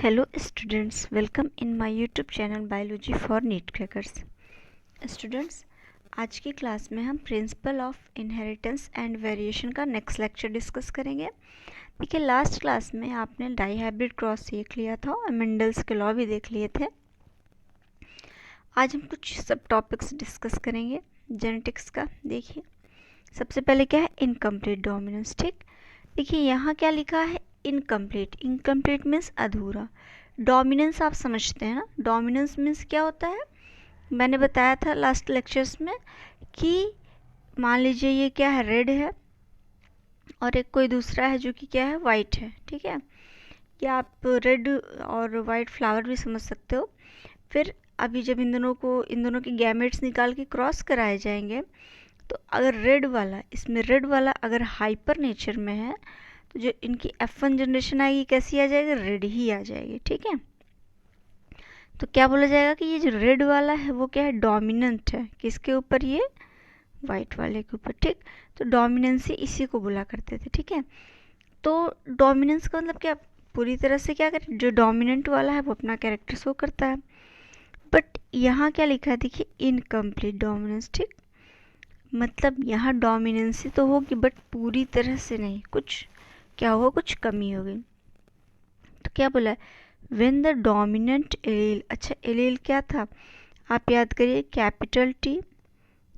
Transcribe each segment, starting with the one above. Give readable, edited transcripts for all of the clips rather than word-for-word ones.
Hello students, welcome in my YouTube channel Biology for NEET Crackers. Students, आज की class में हम principle of inheritance and variation का next lecture discuss करेंगे। देखिए लास्ट क्लास में आपने डाईहाइब्रिड क्रॉस सीख लिया था और मेंडल्स के लॉ भी देख लिए थे। आज हम कुछ सब टॉपिक्स डिस्कस करेंगे जेनेटिक्स का। देखिए सबसे पहले क्या है, इनकम्प्लीट डोमिनेंस। ठीक, देखिए यहाँ क्या लिखा है, इनकम्प्लीट। इनकम्प्लीट मीन्स अधूरा। डोमिनेंस आप समझते हैं ना, डोमिनेंस मीन्स क्या होता है, मैंने बताया था लास्ट लेक्चर्स में कि मान लीजिए ये क्या है, रेड है और एक कोई दूसरा है जो कि क्या है, वाइट है। ठीक है, या आप रेड और वाइट फ्लावर भी समझ सकते हो। फिर अभी जब इन दोनों के गैमेट्स निकाल के क्रॉस कराए जाएंगे तो अगर रेड वाला, इसमें रेड वाला अगर हाइपर नेचर में है तो जो इनकी F1 जनरेशन आएगी कैसी आ जाएगी, रेड ही आ जाएगी। ठीक है, तो क्या बोला जाएगा कि ये जो रेड वाला है वो क्या है, डोमिनेंट है। किसके ऊपर, ये वाइट वाले के ऊपर। ठीक, तो डोमिनेंसी इसी को बोला करते थे। ठीक है, तो डोमिनेंस का मतलब क्या, पूरी तरह से क्या करें, जो डोमिनेंट वाला है वो अपना कैरेक्टर शो करता है। बट यहाँ क्या लिखा है, देखिए इनकम्प्लीट डोमिनेंस। ठीक, मतलब यहाँ डोमिनेंसी तो होगी बट पूरी तरह से नहीं, कुछ क्या होगा, कुछ कमी होगी। तो क्या बोला है, व्हेन द डोमिनेंट एलील। अच्छा, एलील क्या था, आप याद करिए, कैपिटल टी।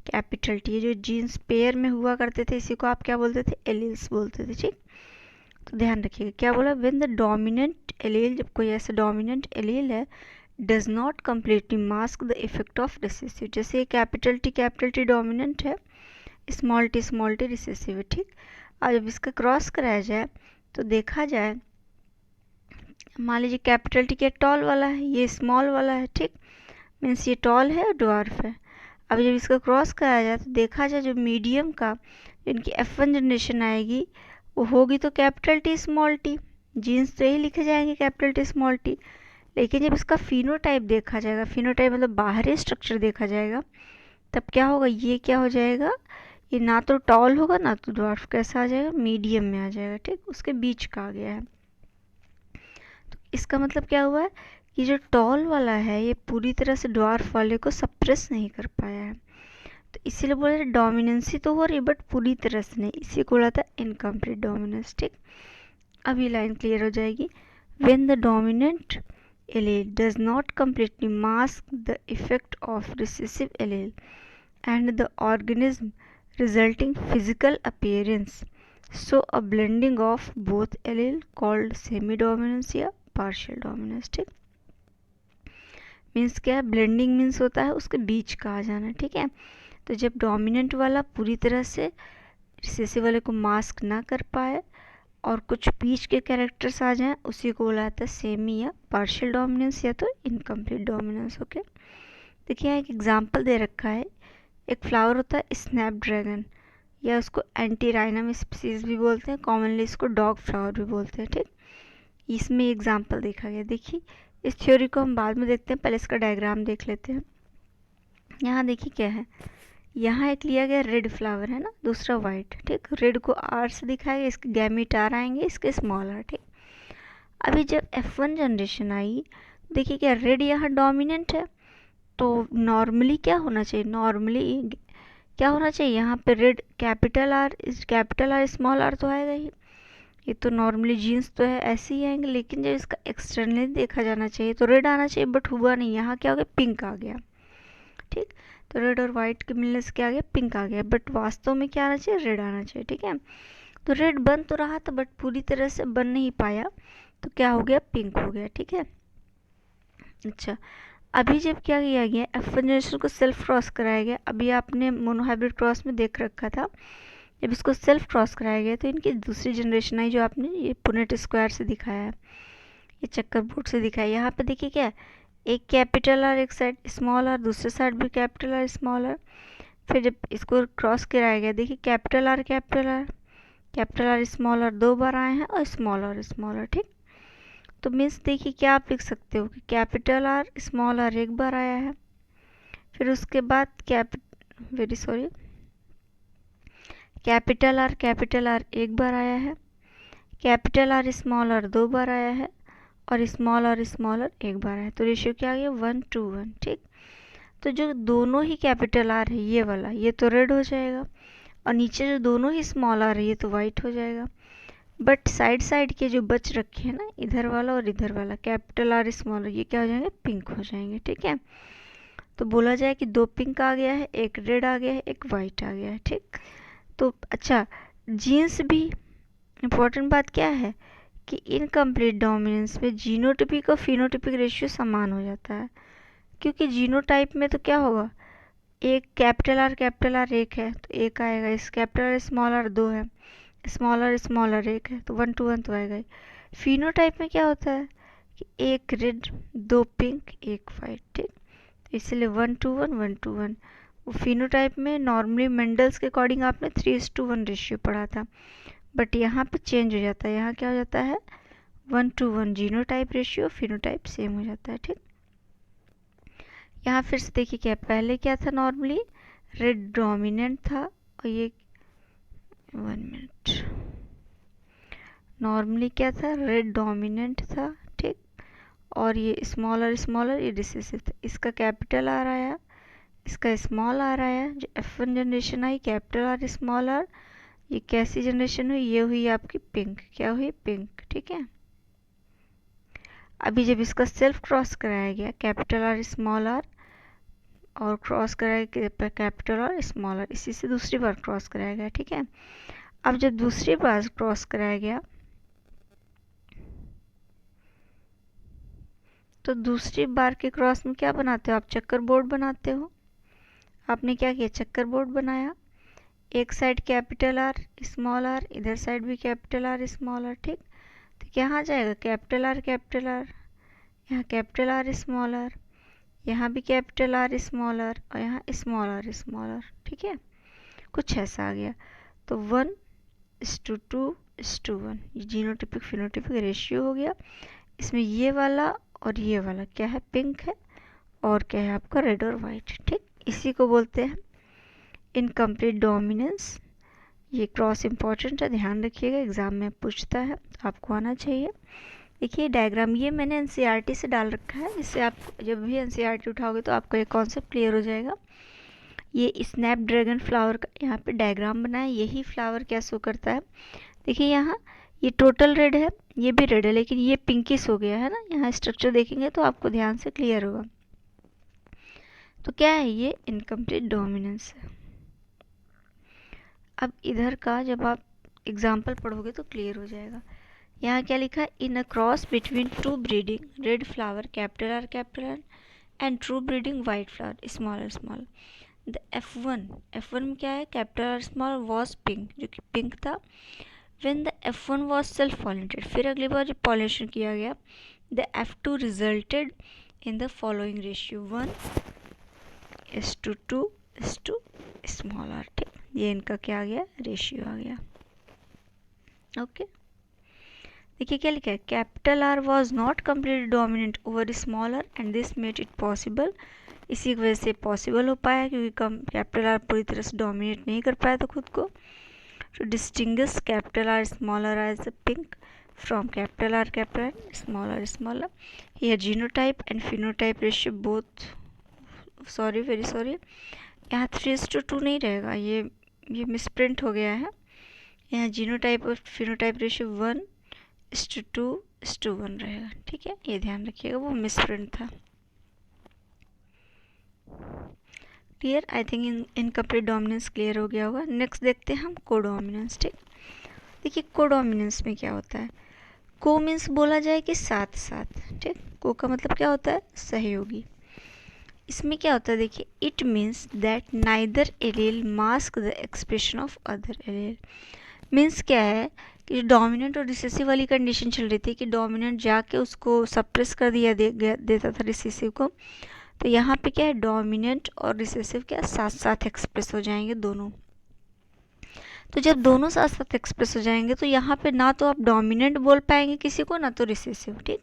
कैपिटल टी जो जीन्स पेयर में हुआ करते थे इसी को आप क्या बोलते थे, एलील्स बोलते थे। ठीक, तो ध्यान रखिएगा क्या बोला, व्हेन द डोमिनेंट एलील, जब कोई ऐसा डोमिनेंट एलील है, does not completely mask the effect of recessive. जैसे कैपिटल टी डोमिनेंट है, स्मॉल टी रिसेसिव है। ठीक, अब जब इसका क्रॉस कराया जाए तो देखा जाए, मान लीजिए कैपिटल टी क्या टॉल वाला है, ये स्मॉल वाला है। ठीक, मीन्स ये टॉल है और ड्वार्फ है। अब जब इसका क्रॉस कराया जाए तो देखा जाए जो मीडियम का, जो इनकी F1 जनरेशन आएगी वो होगी तो capital T small T. Genes तो यही लिखे जाएंगे कैपिटल टी स्मॉल टी। लेकिन जब इसका फिनोटाइप देखा जाएगा, फिनोटाइप मतलब बाहरी स्ट्रक्चर देखा जाएगा, तब क्या होगा, ये क्या हो जाएगा, ये ना तो टॉल होगा ना तो ड्वार्फ। कैसा आ जाएगा, मीडियम में आ जाएगा। ठीक, उसके बीच का आ गया है। तो इसका मतलब क्या हुआ है कि जो टॉल वाला है ये पूरी तरह से ड्वार्फ वाले को सप्रेस नहीं कर पाया है। तो इसीलिए बोला डोमिनेंसी तो हो रही है बट पूरी तरह से नहीं, इसी को बोला था इनकम्प्लीट डोमिनेंस। ठीक, अब ये लाइन क्लियर हो जाएगी, when the dominant allele does not completely mask the effect of recessive allele and the organism resulting physical appearance, so a blending of both allele called semi-dominance या partial dominance। ठीक, means क्या है, blending means होता है उसके बीच का आ जाना। ठीक है, तो जब डोमिनेंट वाला पूरी तरह से रिसेसिव वाले को मास्क ना कर पाए और कुछ बीच के कैरेक्टर्स आ जाएं, उसी को बोला जाता है सेमी या पार्शियल डोमिनेंस या तो इनकम्प्लीट डोमिनेंस। ओके, देखिए यहाँ एक एग्जांपल दे रखा है, एक फ्लावर होता है स्नैपड्रैगन, या उसको एंटीराइनम स्पीसीज भी बोलते हैं, कॉमनली इसको डॉग फ्लावर भी बोलते हैं। ठीक, इसमें एग्जाम्पल देखा गया। देखिए इस थ्योरी को हम बाद में देखते हैं, पहले इसका डायग्राम देख लेते हैं। यहाँ देखिए क्या है, यहाँ एक लिया गया रेड फ्लावर है ना, दूसरा वाइट। ठीक, रेड को आर से दिखाया गया, इसके गैमेट आर आएंगे, इसके स्मॉल आर। ठीक, अभी जब F1 जनरेशन आई, देखिए क्या रेड यहाँ डोमिनेंट है, तो नॉर्मली क्या होना चाहिए, नॉर्मली क्या होना चाहिए, यहाँ पे red capital R small R तो आएगा ही। ये तो नॉर्मली जीन्स तो है ऐसे ही आएंगे, लेकिन जब इसका एक्सटर्नली देखा जाना चाहिए तो रेड आना चाहिए, बट हुआ नहीं। यहाँ क्या हो गया, पिंक आ गया। ठीक, तो रेड और वाइट के मिलने से क्या आ गया, पिंक आ गया, बट वास्तव में क्या आना चाहिए, रेड आना चाहिए। ठीक है, तो रेड बन तो रहा था बट पूरी तरह से बन नहीं पाया, तो क्या हो गया, पिंक हो गया। ठीक है, अच्छा, अभी जब क्या किया गया, F1 जनरेशन को सेल्फ क्रॉस कराया गया। अभी आपने मोनोहाइब्रिड क्रॉस में देख रखा था, जब इसको सेल्फ क्रॉस कराया गया तो इनकी दूसरी जनरेशन आई, जो आपने ये पुनेट स्क्वायर से दिखाया है, ये चक्कर बोर्ड से दिखाया। यहाँ पे देखिए क्या, एक कैपिटल आर एक साइड स्मॉल आर, दूसरे साइड भी कैपिटल आर स्मॉल आर। फिर जब इसको क्रॉस कराया गया, देखिए कैपिटल आर स्मॉल आर दो बार आए हैं और स्मॉल आर। ठीक, तो मीन्स देखिए क्या आप लिख सकते हो कि कैपिटल आर स्मॉल आर एक बार आया है, फिर उसके बाद कैपिटल आर एक बार आया है, कैपिटल आर स्मॉल आर दो बार आया है, और स्मॉलर एक बार है, तो रेशियो क्या आ गया 1:1। ठीक, तो जो दोनों ही कैपिटल आर है ये वाला, ये तो रेड हो जाएगा, और नीचे जो दोनों ही स्मॉल आर है ये तो वाइट हो जाएगा। बट साइड के जो बच रखे हैं ना, इधर वाला और इधर वाला, कैपिटल आर स्मॉल, ये क्या हो जाएंगे, पिंक हो जाएंगे। ठीक है, तो बोला जाए कि 2 पिंक आ गया है, एक रेड आ गया है, एक वाइट आ गया है। ठीक, तो अच्छा, जीन्स भी इम्पोर्टेंट बात क्या है कि इनकम्प्लीट डोमिनेंस में जीनोटिपिक और फिनोटिपिक रेशियो समान हो जाता है, क्योंकि जीनोटाइप में तो क्या होगा, एक कैपिटल आर एक है तो एक आएगा, इस कैपिटल आर स्मॉल है, स्मॉलर एक है, तो 1:1 तो आएगा ही। फिनोटाइप में क्या होता है कि एक रेड, 2 पिंक, एक वाइट। ठीक, तो इसलिए 1:1 वो फिनोटाइप में नॉर्मली मेंडल्स के अकॉर्डिंग आपने 3:1 रेशियो पढ़ा था, बट यहाँ पे चेंज हो जाता है, यहाँ क्या हो जाता है 1:1 जीनोटाइप रेशियो, फिनोटाइप सेम हो जाता है। ठीक, यहाँ फिर से देखिए क्या पहले क्या था, नॉर्मली रेड डोमिनेंट था, और ये 1 मिनट, नॉर्मली क्या था, रेड डोमिनेंट था। ठीक, और ये स्मॉलर ये रिसेसिव था, इसका कैपिटल आर आया, इसका स्मॉल आर आया, जो F1 जनरेशन आई कैपिटल आर स्मॉल आर, ये कैसी जनरेशन हुई, ये हुई आपकी पिंक, क्या हुई, पिंक। ठीक है, अभी जब इसका सेल्फ क्रॉस कराया गया कैपिटल आर स्मॉल आर, और क्रॉस कराया गया कैपिटल आर स्मॉल आर, इसी से दूसरी बार क्रॉस कराया गया। ठीक है, अब जब दूसरी बार क्रॉस कराया गया तो दूसरी बार के क्रॉस में क्या बनाते हो आप, चक्कर बोर्ड बनाते हो। आपने क्या किया, चक्कर बोर्ड बनाया, एक side capital R small R, इधर साइड भी कैपिटल आर स्मॉल आर। ठीक, तो क्या आ जाएगा, कैपिटल आर, यहाँ कैपिटल आर स्मॉल आर, यहाँ भी कैपिटल आर स्मॉल आर, और यहाँ स्मॉल आर। ठीक है, कुछ ऐसा आ गया, तो 1:2:1 ये जीनोटिपिक फिनोटिपिक रेशियो हो गया। इसमें ये वाला और ये वाला क्या है, पिंक है, और क्या है आपका रेड और वाइट। ठीक, इसी को बोलते हैं इनकम्प्लीट डोमिनेंस। ये क्रॉस इंपॉर्टेंट है, ध्यान रखिएगा, एग्जाम में पूछता है तो आपको आना चाहिए। देखिए डायग्राम ये मैंने एनसीईआरटी से डाल रखा है, इससे आप जब भी एनसीईआरटी उठाओगे तो आपको ये कॉन्सेप्ट क्लियर हो जाएगा। ये स्नैपड्रैगन फ्लावर का यहाँ पे डायग्राम बना है, यही फ्लावर क्या शो करता है। देखिए यहाँ ये टोटल रेड है, ये भी रेड है, लेकिन ये पिंकिश हो गया है ना, यहाँ स्ट्रक्चर देखेंगे तो आपको ध्यान से क्लियर होगा। तो क्या है, ये इनकम्प्लीट डोमिनेंस है। अब इधर का जब आप एग्जाम्पल पढ़ोगे तो क्लियर हो जाएगा। यहाँ क्या लिखा है, in a cross between true breeding red flower capital R and true breeding white flower small, the F1 में क्या है, capital R small was pink, जो कि पिंक था। When the F1 was self pollinated, फिर अगली बार जब पॉलिनेशन किया गया, the F2 resulted in the following ratio 1:2 small R. ठीक, ये इनका क्या आ गया, रेशियो आ गया। ओके, देखिए क्या लिखा है, capital are was not completely dominant over smaller and this made it possible. इसी की वजह से पॉसिबल हो पाया, क्योंकि कैपिटल आर पूरी तरह से डोमिनेट नहीं कर पाया था खुद को। To distinguish capital R smaller as a pink from capital R smaller. Here genotype and phenotype ratio both, very sorry, यहाँ 3:2 नहीं रहेगा, ये मिसप्रिंट हो गया है। यहाँ जीनोटाइप और फिनोटाइप रेशियो 1:2:1 रहेगा। ठीक है, ये ध्यान रखिएगा, वो मिसप्रिंट था। Clear, I think incomplete dominance clear हो गया होगा। नेक्स्ट देखते हैं हम कोडोमिनेंस। ठीक, देखिए कोडोमिनेंस में क्या होता है, को मीन्स बोला जाए कि साथ साथ। ठीक, को का मतलब क्या होता है, सहयोगी। इसमें क्या होता है, देखिए it means that neither allele mask the expression of other allele. Means क्या है कि डोमिनेंट और रिसेसिव वाली कंडीशन चल रही थी कि डोमिनेंट जाके उसको सप्रेस कर देता था रिसेसिव को, तो यहाँ पे क्या है, डोमिनेंट और रिसेसिव क्या साथ साथ एक्सप्रेस हो जाएंगे दोनों। तो जब दोनों साथ साथ एक्सप्रेस हो जाएंगे तो यहाँ पे ना तो आप डोमिनेंट बोल पाएंगे किसी को, ना तो रिसेसिव। ठीक,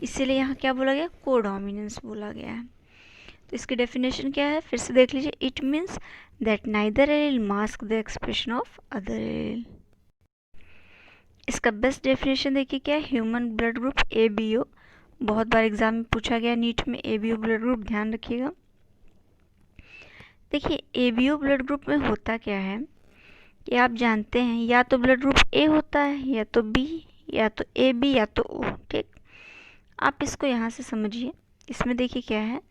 इसीलिए यहाँ क्या बोला गया, कोडोमिनेंस बोला गया है। तो इसकी डेफिनेशन क्या है, फिर से देख लीजिए, it means that neither allele mask the expression of other allele. इसका बेस्ट डेफिनेशन देखिए क्या है, ह्यूमन ब्लड ग्रुप ABO, बहुत बार एग्जाम में पूछा गया नीट में ABO ब्लड ग्रुप, ध्यान रखिएगा। देखिए ABO ब्लड ग्रुप में होता क्या है कि आप जानते हैं या तो ब्लड ग्रुप A होता है या तो B या तो AB या तो O, ठीक। आप इसको यहाँ से समझिए, इसमें देखिए क्या है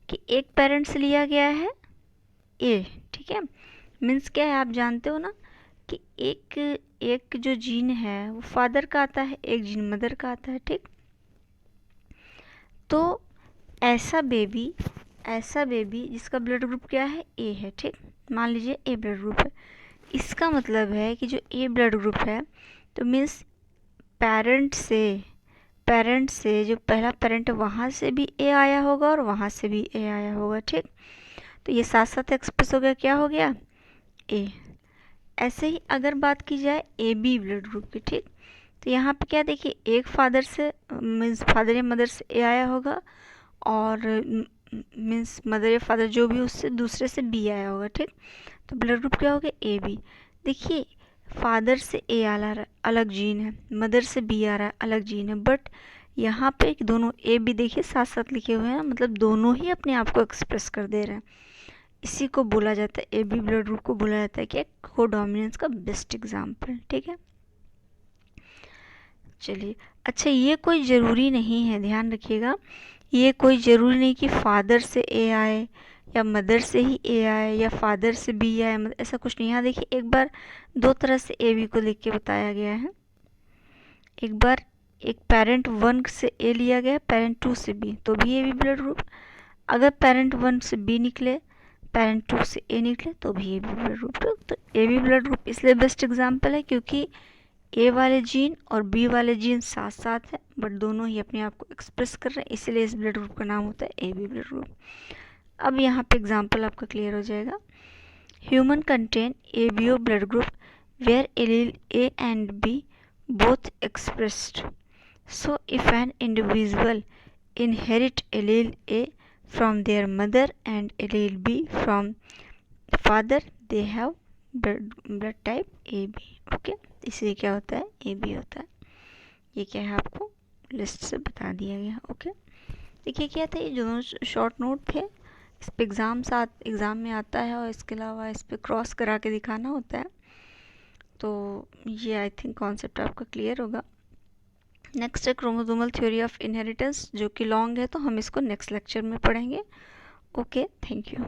कि एक पेरेंट से लिया गया है A, ठीक है। मीन्स क्या है, आप जानते हो ना कि एक जो जीन है वो फादर का आता है, एक जीन मदर का आता है, ठीक। तो ऐसा बेबी जिसका ब्लड ग्रुप क्या है, A है, ठीक। मान लीजिए A ब्लड ग्रुप है, इसका मतलब है कि जो A ब्लड ग्रुप है तो मीन्स पेरेंट से जो पहला पेरेंट है वहाँ से भी A आया होगा और वहाँ से भी A आया होगा, ठीक। तो ये साथ साथ एक्सप्रेस हो गया, क्या हो गया, A। ऐसे ही अगर बात की जाए AB ब्लड ग्रुप की, ठीक, तो यहाँ पे क्या देखिए, एक फादर से मीन्स फादर या मदर से A आया होगा और मीन्स मदर या फादर जो भी उससे दूसरे से B आया होगा, ठीक। तो ब्लड ग्रुप क्या हो गया, AB। देखिए फादर से A आ रहा है, अलग जीन है, मदर से B आ रहा है, अलग जीन है, बट यहाँ पे दोनों AB देखिए साथ साथ लिखे हुए हैं, मतलब दोनों ही अपने आप को एक्सप्रेस कर दे रहे हैं। इसी को बोला जाता है, AB ब्लड ग्रुप को बोला जाता है कि कोडोमिनेंस का बेस्ट एग्जाम्पल, ठीक है। चलिए अच्छा, ये कोई ज़रूरी नहीं है, ध्यान रखिएगा, ये कोई ज़रूरी नहीं कि फादर से A आए या मदर से ही A आए या फादर से B आए, ऐसा कुछ नहीं। यहाँ देखिए एक बार दो तरह से AB को लिख के बताया गया है। एक बार एक पेरेंट 1 से A लिया गया, पेरेंट 2 से B, तो भी AB ब्लड ग्रुप। अगर पेरेंट 1 से B निकले, पेरेंट 2 से A निकले, तो भी AB ब्लड ग्रुप। तो AB ब्लड ग्रुप इसलिए बेस्ट एग्जाम्पल है क्योंकि A वाले जीन और B वाले जीन साथ साथ है, बट दोनों ही अपने आप को एक्सप्रेस कर रहे हैं, इसलिए इस ब्लड ग्रुप का नाम होता है AB ब्लड ग्रुप। अब यहाँ पे एग्जांपल आपका क्लियर हो जाएगा। Human contain ABO blood group where allele A and B both expressed. So if an individual inherit allele A from their mother and allele B from father, they have blood type AB, okay. इसलिए क्या होता है, AB होता है। ये क्या है, आपको लिस्ट से बता दिया गया, ओके। देखिए क्या था, ये जो शॉर्ट नोट थे, इस पे एग्ज़ाम में आता है और इसके अलावा इस पे क्रॉस करा के दिखाना होता है। तो ये आई थिंक कॉन्सेप्ट आपका क्लियर होगा। नेक्स्ट है क्रोमोसोमल थ्योरी ऑफ इनहेरिटेंस, जो कि लॉन्ग है, तो हम इसको नेक्स्ट लेक्चर में पढ़ेंगे। Okay, thank you.